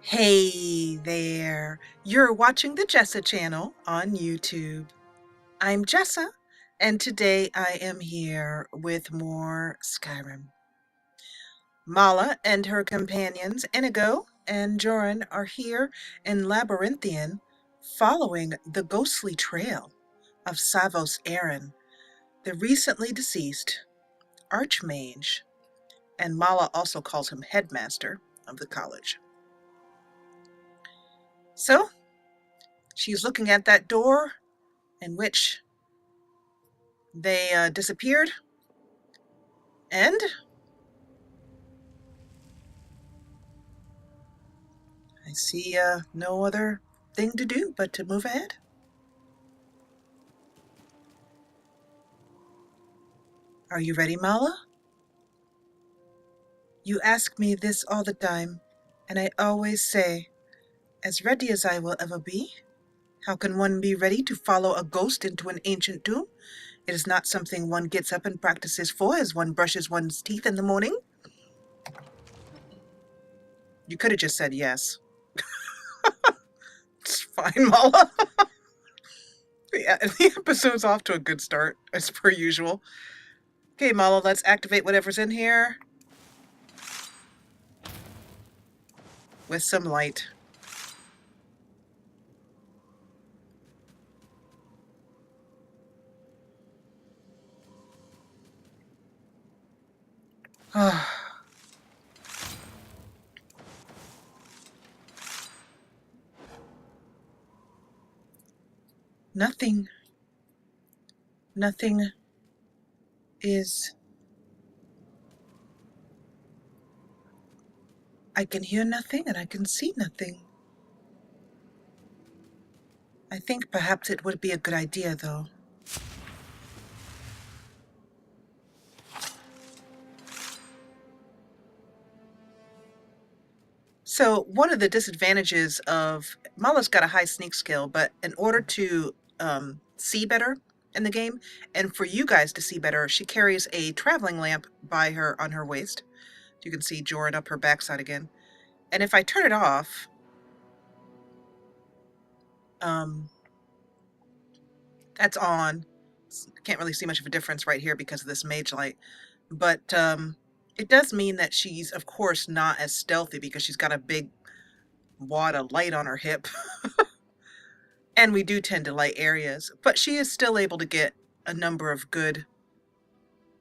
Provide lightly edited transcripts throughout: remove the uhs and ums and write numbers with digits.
Hey there, you're watching the Jessa Channel on YouTube. I'm Jessa, and today I am here with more Skyrim. Mala and her companions Inigo and Jorin are here in Labyrinthian, following the ghostly trail of Savos Aaron, the recently deceased Archmage, and Mala also calls him headmaster of the college. So, she's looking at that door in which they disappeared, and I see no other thing to do but to move ahead. Are you ready, Mala? You ask me this all the time, and I always say, as ready as I will ever be. How can one be ready to follow a ghost into an ancient tomb? It is not something one gets up and practices for as one brushes one's teeth in the morning. You could have just said yes. It's fine, Mala. Yeah, the episode's off to a good start, as per usual. Okay, Mala, let's activate whatever's in here with some light. Nothing. Nothing is... I can hear nothing and I can see nothing. I think perhaps it would be a good idea, though. So one of the disadvantages of... Mala's got a high sneak skill, but in order to see better in the game, and for you guys to see better, she carries a traveling lamp by her on her waist. You can see Jorin up her backside again. And if I turn it off, that's on. Can't really see much of a difference right here because of this mage light. But it does mean that she's, of course, not as stealthy because she's got a big wad of light on her hip. And we do tend to light areas. But she is still able to get a number of good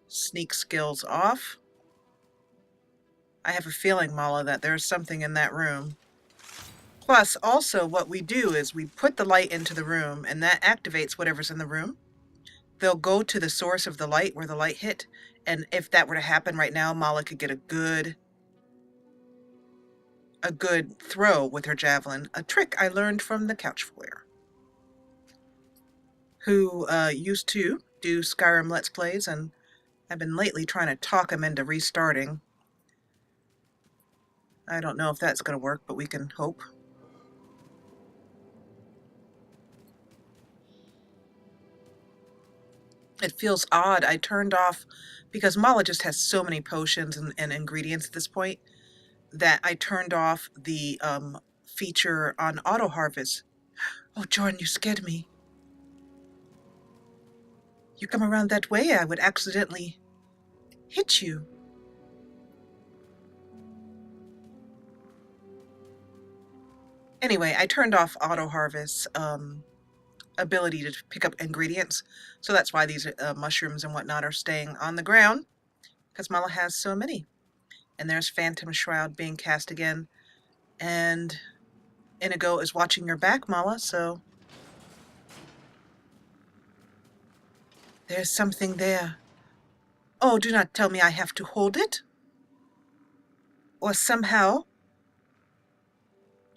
sneak skills off. I have a feeling, Mala, that there's something in that room. Plus, also, what we do is we put the light into the room, and that activates whatever's in the room. They'll go to the source of the light where the light hit, and if that were to happen right now, Mala could get a good throw with her javelin. A trick I learned from the couch warrior, who used to do Skyrim Let's Plays, and I've been lately trying to talk him into restarting. I don't know if that's going to work, but we can hope. It feels odd. I turned off, because Mala just has so many potions and ingredients at this point, that I turned off the feature on auto harvest. Oh, Jordan, you scared me. You come around that way, I would accidentally hit you. Anyway, I turned off auto harvest ability to pick up ingredients, so that's why these mushrooms and whatnot are staying on the ground, because Mala has so many. And there's Phantom Shroud being cast again, and Inigo is watching your back, Mala, so there's something there. Oh, do not tell me I have to hold it, or somehow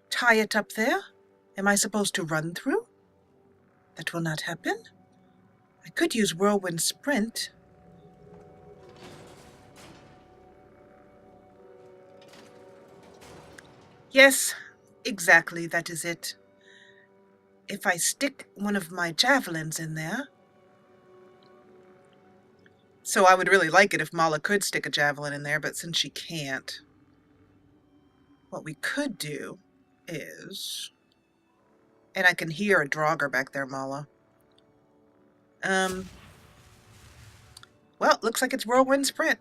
tie it up there. Am I supposed to run through? That will not happen. I could use Whirlwind Sprint. Yes, exactly, that is it. If I stick one of my javelins in there... So I would really like it if Mala could stick a javelin in there, but since she can't, what we could do is... And I can hear a Draugr back there, Mala. Well, looks like it's whirlwind sprint.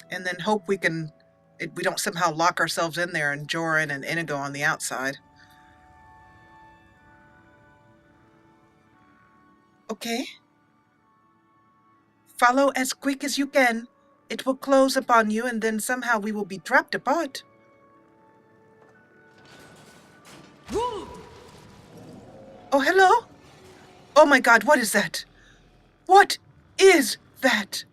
And then hope we don't somehow lock ourselves in there and Jorin and Inigo on the outside. Okay. Follow as quick as you can. It will close upon you and then somehow we will be trapped apart. Oh, hello? Oh my god, what is that? What is that?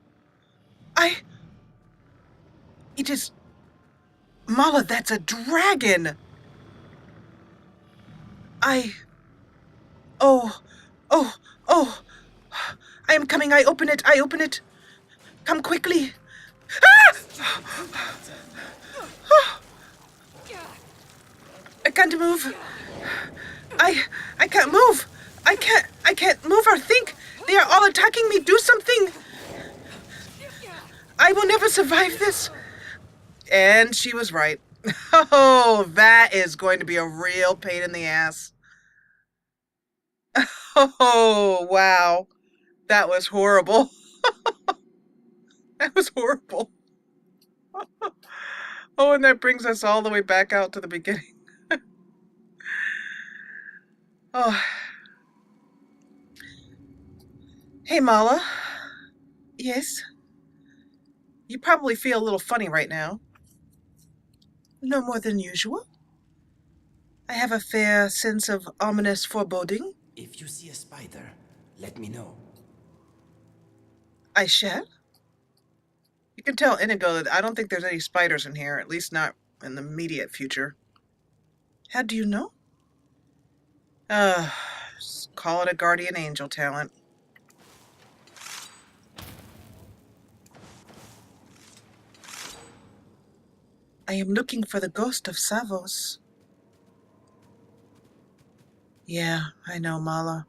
It is... Mala, that's a dragon! Oh, oh, oh! I am coming, I open it! Come quickly! Ah! I can't move. I can't move. I can't move or think. They are all attacking me. Do something. I will never survive this. And she was right. Oh, that is going to be a real pain in the ass. Oh, wow. That was horrible. That was horrible. Oh, and that brings us all the way back out to the beginning. Oh. Hey, Mala. Yes? You probably feel a little funny right now. No more than usual. I have a fair sense of ominous foreboding. If you see a spider, let me know. I shall. You can tell Inigo that I don't think there's any spiders in here, at least not in the immediate future. How do you know? Call it a guardian angel talent. I am looking for the ghost of Savos. Yeah, I know, Mala.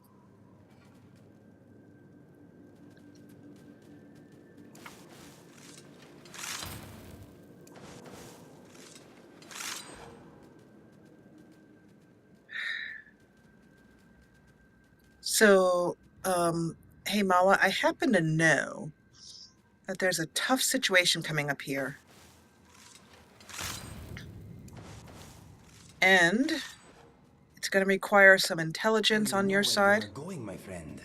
So, hey Mala, I happen to know that there's a tough situation coming up here. And it's going to require some intelligence on your side. Where you are going, my friend?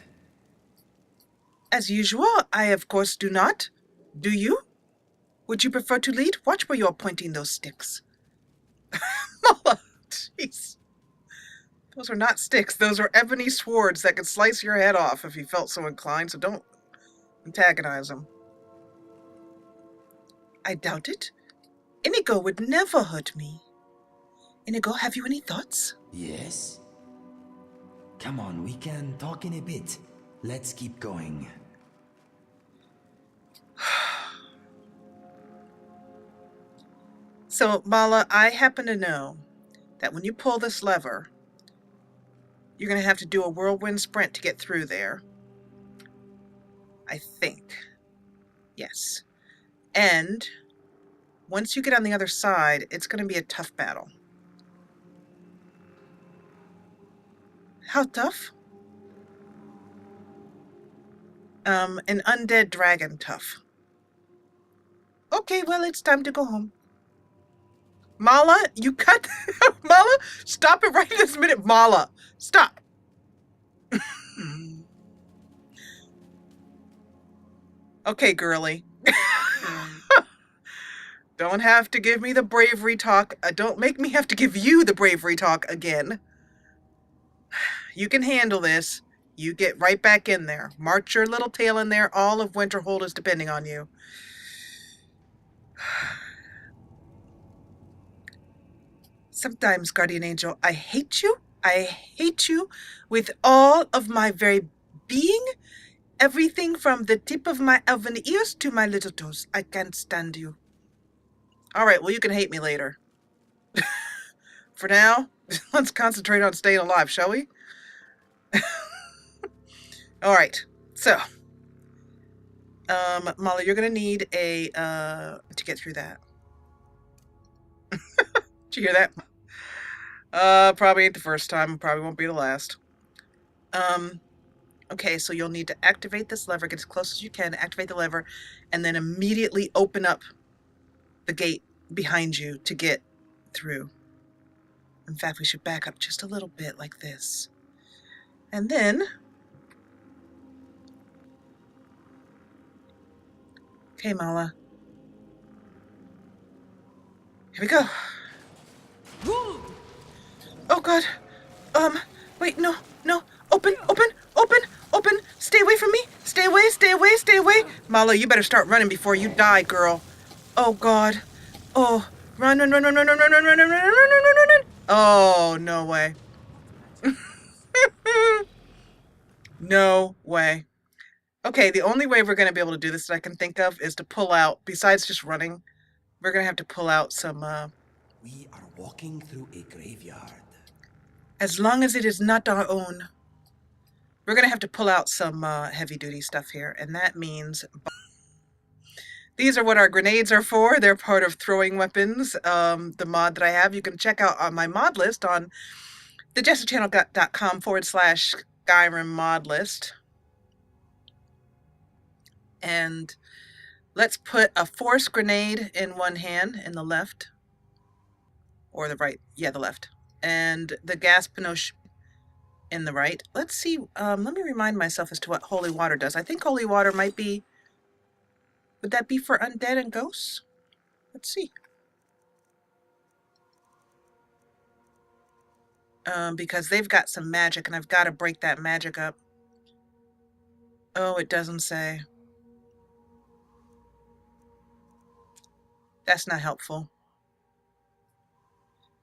As usual, I of course do not. Do you? Would you prefer to lead? Watch where you're pointing those sticks. Mala, jeez. Those are not sticks. Those are ebony swords that could slice your head off if you felt so inclined, so don't antagonize them. I doubt it. Inigo would never hurt me. Inigo, have you any thoughts? Yes? Come on, we can talk in a bit. Let's keep going. So, Mala, I happen to know that when you pull this lever, you're going to have to do a whirlwind sprint to get through there. I think. Yes. And once you get on the other side, it's going to be a tough battle. How tough? An undead dragon tough. Okay, well, it's time to go home. Mala, you cut... Mala, stop it right this minute. Mala, stop. Okay, girly. Don't have to give me the bravery talk. Don't make me have to give you the bravery talk again. You can handle this. You get right back in there. March your little tail in there. All of Winterhold is depending on you. Sometimes, Guardian Angel, I hate you. I hate you with all of my very being. Everything from the tip of my elven ears to my little toes. I can't stand you. All right, well, you can hate me later. For now, let's concentrate on staying alive, shall we? All right, so Molly, you're gonna need a, to get through that. Did you hear that? Probably ain't the first time, probably won't be the last. Okay, so you'll need to activate this lever, get as close as you can, activate the lever, and then immediately open up the gate behind you to get through. In fact, we should back up just a little bit like this. And then, okay, Mala. Here we go. Oh God. Wait, no. Open. Stay away from me. Stay away. Mala, you better start running before you die, girl. Oh God. Oh, run. Oh, no way. No way. Okay, the only way we're going to be able to do this that I can think of is to pull out, besides just running, we're going to have to pull out some, We are walking through a graveyard. As long as it is not our own. We're going to have to pull out some heavy-duty stuff here, and that means... These are what our grenades are for. They're part of throwing weapons, the mod that I have. You can check out on my mod list on the jessachannel.com/Skyrim mod list. And let's put a force grenade in one hand, in the left. Or the right. Yeah, the left. And the gas pinoche in the right. Let's see. Let me remind myself as to what holy water does. I think holy water might be... Would that be for undead and ghosts? Let's see. Because they've got some magic, and I've got to break that magic up. Oh, it doesn't say. That's not helpful.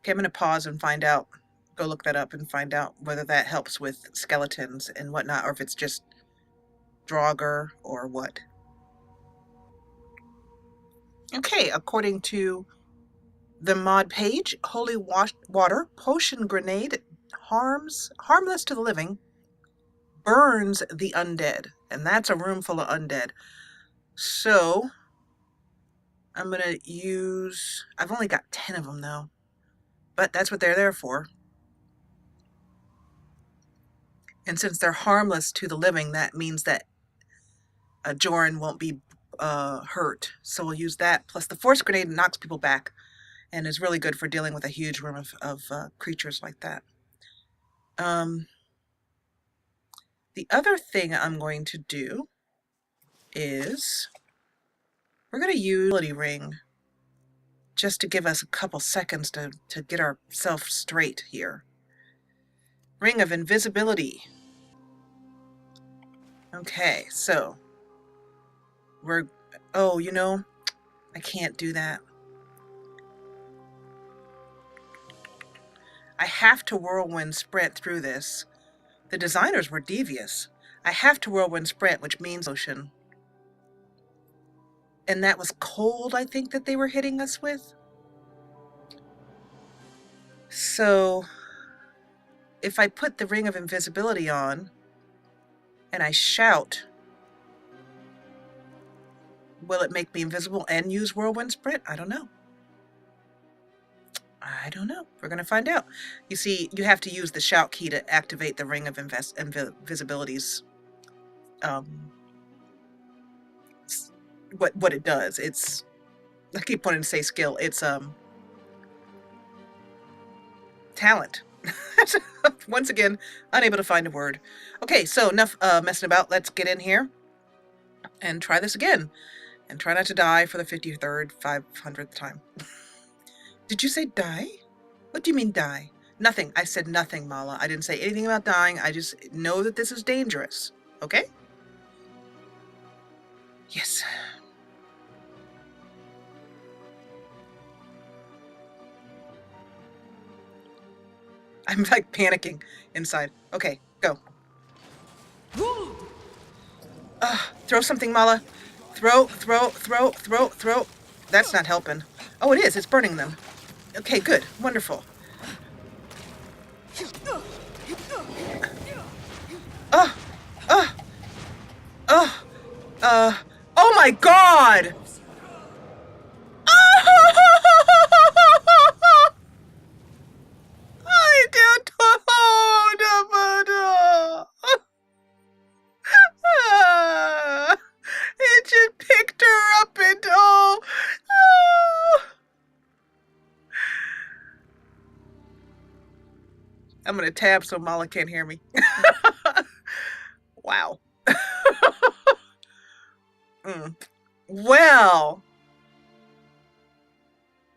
Okay, I'm going to pause and find out. Go look that up and find out whether that helps with skeletons and whatnot, or if it's just Draugr or what. Okay, according to the mod page, holy water potion grenade harmless to the living, burns the undead, and that's a room full of undead. So I'm gonna use... I've only got 10 of them though, but that's what they're there for. And since they're harmless to the living, that means that Jorin won't be hurt. So we'll use that. Plus the force grenade knocks people back and is really good for dealing with a huge room of creatures like that. The other thing I'm going to do is we're going to use a ability ring just to give us a couple seconds to get ourselves straight here. Ring of invisibility. Okay, so we're... Oh, you know, I can't do that. I have to whirlwind sprint through this. The designers were devious. I have to whirlwind sprint, which means ocean. And that was cold, I think, that they were hitting us with. So if I put the ring of invisibility on and I shout, will it make me invisible and use whirlwind sprint? I don't know. We're going to find out. You see, you have to use the shout key to activate the ring of invisibility's what it does. It's... I keep wanting to say skill. It's talent. Once again, unable to find a word. Okay, so enough messing about. Let's get in here and try this again. And try not to die for the 53rd, 500th time. Did you say die? What do you mean die? Nothing. I said nothing, Mala. I didn't say anything about dying. I just know that this is dangerous. Okay? Yes. I'm like panicking inside. Okay, go. Throw something, Mala. Throw. That's not helping. Oh, it is. It's burning them. Okay, good. Wonderful. my god! I don't know. It just picked her up and oh. I'm gonna tab so Mala can't hear me. Wow. Well,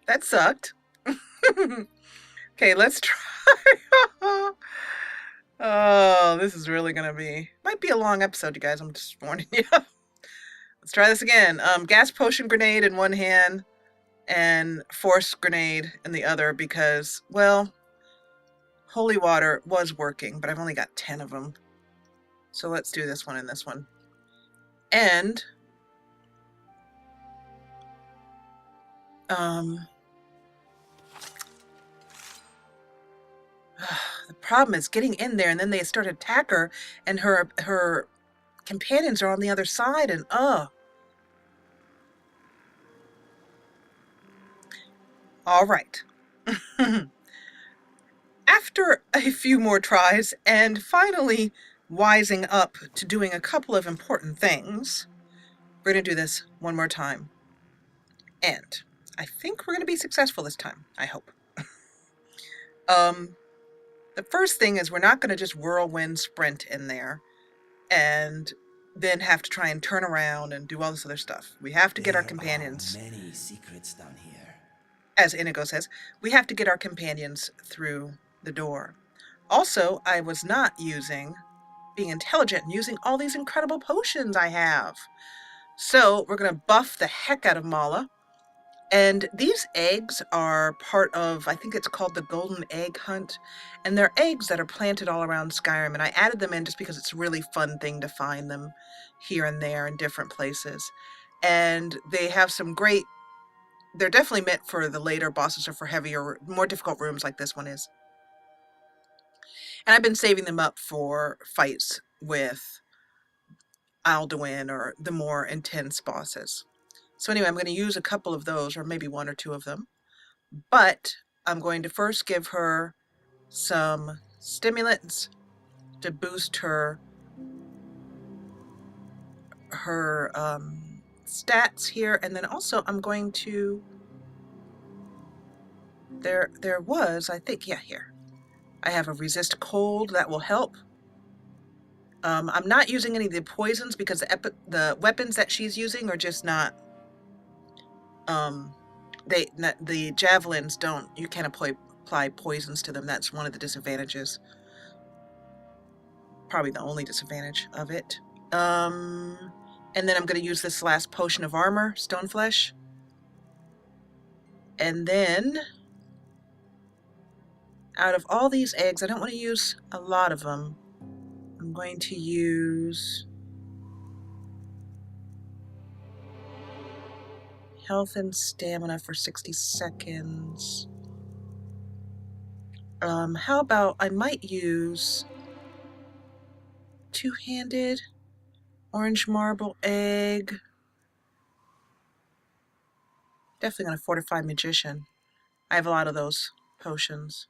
that sucked. Okay, let's try. Oh, this is really gonna might be a long episode, you guys. I'm just warning you. Let's try this again. Gas potion grenade in one hand and force grenade in the other because, well, holy water was working, but I've only got 10 of them. So let's do this one and this one. And the problem is getting in there, and then they start to attack her, and her companions are on the other side, and all right. After a few more tries and finally wising up to doing a couple of important things, we're going to do this one more time. And I think we're going to be successful this time. I hope. The first thing is we're not going to just whirlwind sprint in there and then have to try and turn around and do all this other stuff. We have to get our companions. There are many secrets down here. As Inigo says, we have to get our companions through the door. Also, I was not being intelligent and using all these incredible potions I have. So we're going to buff the heck out of Mala. And these eggs are part of, I think it's called the Golden Egg Hunt. And they're eggs that are planted all around Skyrim. And I added them in just because it's a really fun thing to find them here and there in different places. And they have some great, they're definitely meant for the later bosses or for heavier, more difficult rooms like this one is. And I've been saving them up for fights with Alduin or the more intense bosses. So anyway, I'm going to use a couple of those, or maybe one or two of them. But I'm going to first give her some stimulants to boost her stats here. And then also I'm going to, there was, I think, yeah, here. I have a resist cold that will help. I'm not using any of the poisons because the weapons that she's using are just not, the javelins you can't apply poisons to them. That's one of the disadvantages. Probably the only disadvantage of it. And then I'm going to use this last potion of armor, stone flesh. And then, out of all these eggs, I don't want to use a lot of them. I'm going to use health and stamina for 60 seconds. How about I might use two-handed orange marble egg. Definitely going to fortify magician. I have a lot of those potions.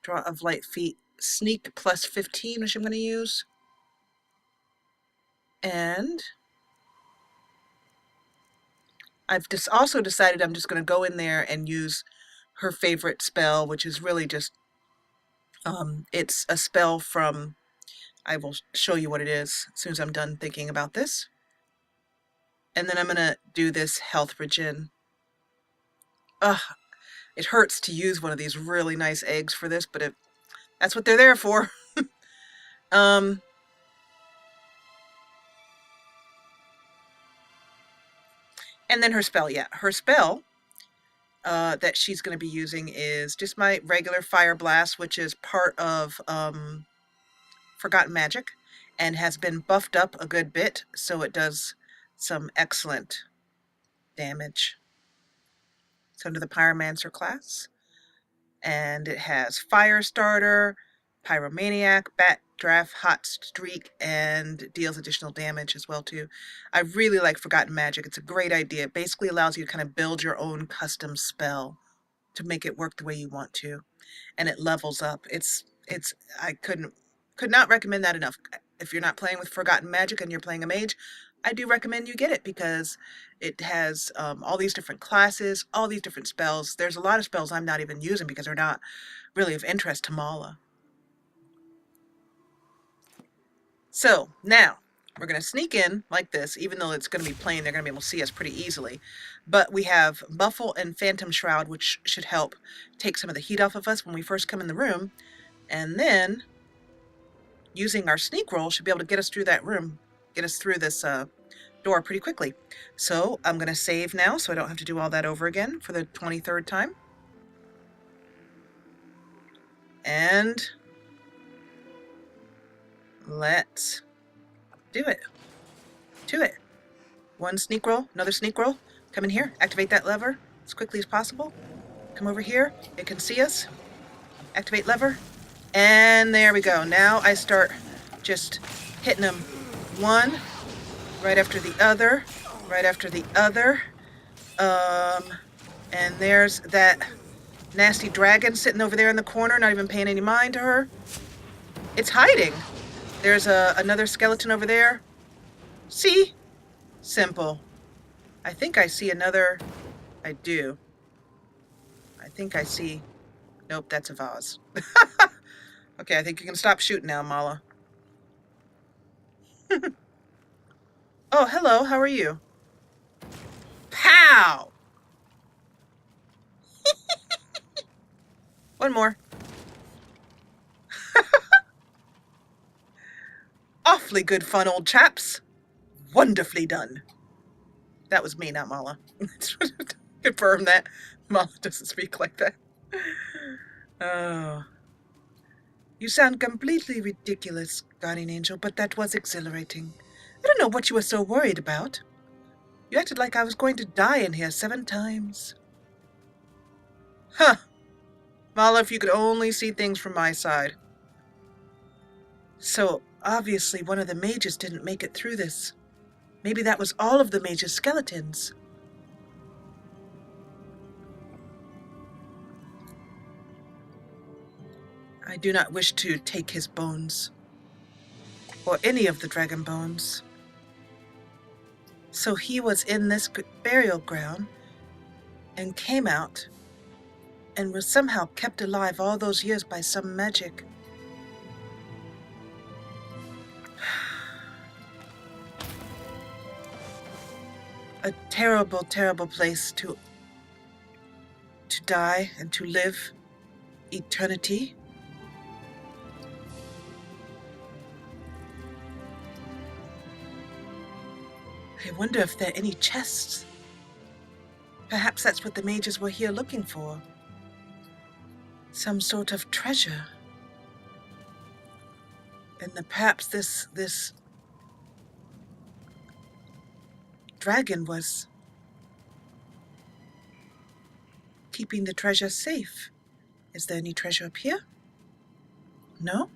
Draw of light feet. Sneak plus 15, which I'm going to use. And I've also decided I'm just going to go in there and use her favorite spell, which is really just, it's a spell from, I will show you what it is as soon as I'm done thinking about this. And then I'm going to do this health regen. Ugh, it hurts to use one of these really nice eggs for this, but that's what they're there for. And then her spell, yeah. Her spell that she's going to be using is just my regular Fire Blast, which is part of Forgotten Magic and has been buffed up a good bit, so it does some excellent damage. It's under the Pyromancer class. And it has Fire Starter, Pyromaniac, Bat draft, hot streak, and deals additional damage as well too. I really like Forgotten Magic. It's a great idea. It basically allows you to kind of build your own custom spell to make it work the way you want to, and it levels up. I could not recommend that enough. If you're not playing with Forgotten Magic and you're playing a mage, I do recommend you get it because it has all these different classes, all these different spells. There's a lot of spells I'm not even using because they're not really of interest to Mala. So now we're going to sneak in like this, even though it's going to be plain, they're going to be able to see us pretty easily. But we have Buffle and Phantom Shroud, which should help take some of the heat off of us when we first come in the room. And then using our sneak roll should be able to get us through that room, get us through this door pretty quickly. So I'm going to save now so I don't have to do all that over again for the 23rd time. And let's do it. To it. One sneak roll, another sneak roll. Come in here, activate that lever as quickly as possible. Come over here, it can see us. Activate lever. And there we go. Now I start just hitting them one right after the other, right after the other. And there's that nasty dragon sitting over there in the corner, not even paying any mind to her. It's hiding. There's another skeleton over there. See? Simple. I think I see another. I do. I think I see. Nope, that's a vase. Okay, I think you can stop shooting now, Mala. Oh, hello, how are you? Pow! One more. Awfully good fun, old chaps. Wonderfully done. That was me, not Mala. Confirm that. Mala doesn't speak like that. Oh. You sound completely ridiculous, Guardian Angel, but that was exhilarating. I don't know what you were so worried about. You acted like I was going to die in here 7 times. Huh. Mala, if you could only see things from my side. So, obviously one of the mages didn't make it through this. Maybe that was all of the mage's skeletons. I do not wish to take his bones, or any of the dragon bones. So he was in this burial ground, and came out, and was somehow kept alive all those years by some magic. A terrible, terrible place to die and to live eternity. I wonder if there are any chests. Perhaps that's what the mages were here looking for. Some sort of treasure. And perhaps this dragon was keeping the treasure safe. Is there any treasure up here? No?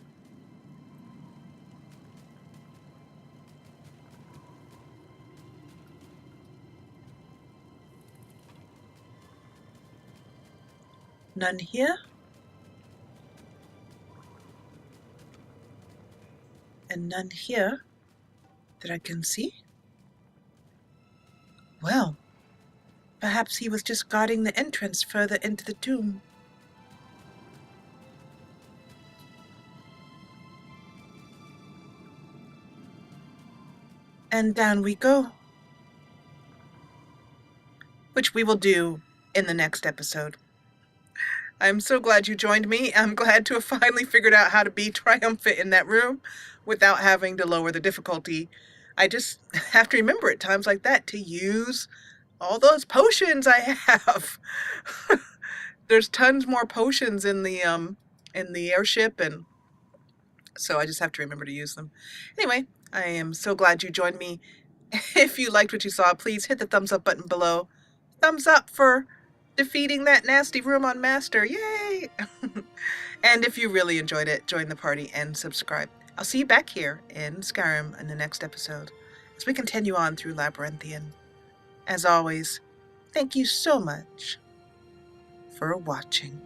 None here? And none here that I can see? Well, perhaps he was just guarding the entrance further into the tomb. And down we go. Which we will do in the next episode. I'm so glad you joined me. I'm glad to have finally figured out how to be triumphant in that room without having to lower the difficulty. I just have to remember at times like that to use all those potions I have. There's tons more potions in the airship, and so I just have to remember to use them. Anyway, I am so glad you joined me. If you liked what you saw, please hit the thumbs up button below. Thumbs up for defeating that nasty room on Master. Yay! And if you really enjoyed it, join the party and subscribe. I'll see you back here in Skyrim in the next episode as we continue on through Labyrinthian. As always, thank you so much for watching.